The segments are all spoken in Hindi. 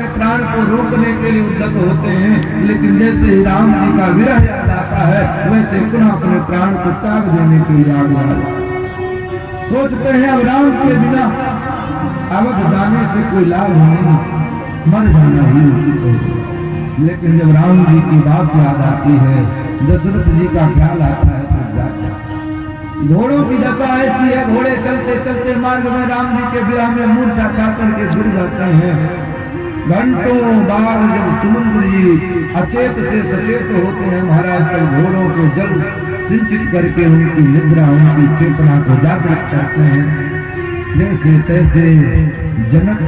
अपने प्राण को रोकने के लिए उद्यत होते हैं, लेकिन जैसे ही राम जी का विरह याद आता है वैसे पुनः अपने प्राण को त्याग देने के लिए आगे सोचते हैं अब राम के बिना अवध जाने से कोई लाभ नहीं, मर जाना ही उचित है। लेकिन जब राम जी की बात याद आती है, दशरथ जी का ख्याल आता है तो जाता। घोड़ों की दशा ऐसी है, घोड़े चलते चलते मार्ग में राम जी के विरह में मूर्छा खा करके गिर जाते हैं। घंटों बार जब सुमंत्र जी अचेत से सचेत होते हैं महाराज, तब घोड़ों को जल सिंचित करके उनकी निद्रा उनकी चेतना को जागृत करते हैं। जैसे तैसे जनक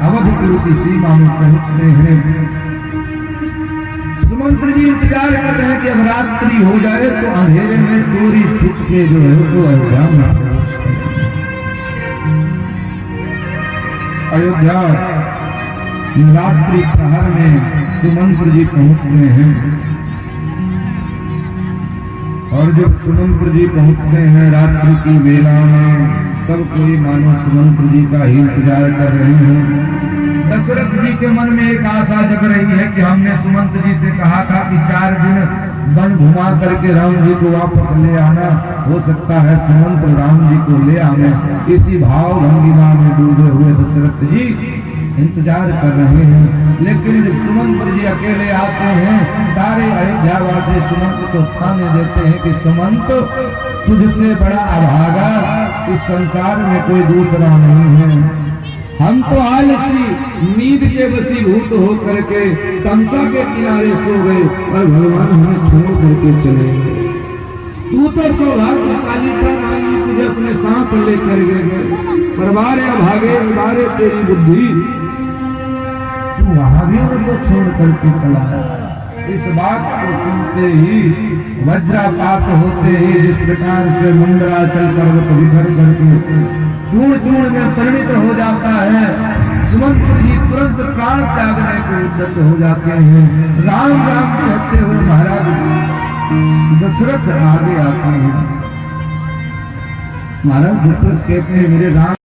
अवधपुर की सीमा में पहुंचते हैं। सुमंत्र जी इंतजार कर रहे हैं कि अब रात्रि हो जाए तो अंधेरे में चोरी छुप के जो है वो अयोध्या में अयोध्या रात्रि प्रहर में सुमंत्र जी पहुंचते हैं। और जब सुमंत्र जी पहुंचते हैं रात्रि की वेला में, सब कोई मानो सुमंत्र जी का ही इंतजार कर रहे हैं। दशरथ जी के मन में एक आशा जग रही है कि हमने सुमंत्र जी से कहा था कि 4 दिन वन घुमा करके राम जी को वापस ले आना, हो सकता है सुमंत्र राम जी को ले आने। इसी भाव भंगिमा में डूबे हुए दशरथ जी इंतजार कर रहे हैं। लेकिन जब सुमंत्र जी अकेले आते हैं, सारे अयोध्यावासी सुमंत्र को ठाने देते हैं कि सुमंत तुझसे बड़ा अभागा इस संसार में कोई दूसरा नहीं है। हम तो आलसी नींद के वशीभूत हो करके तमसा के किनारे सो गए और भगवान हमें छोड़ करके चले गए। तू तो सौभाग्यशाली था, राम जी तुझे अपने साथ लेकर गए, पर बारे अभागे बारे तेरी बुद्धि, तू वहां भी उनको छोड़ करके चला। इस बात को सुनते ही वज्रपात होते ही जिस प्रकार से मंदराचल पर्वत बिखर करके चूर्ण चूर्ण में परिणित हो जाता है, सुमंत्र जी तुरंत प्राण त्यागने को उद्यत हो जाते हैं। राम राम कहते हुए महाराज दशरथ आगे आते हैं। महाराज दशरथ कहते हैं मेरे राम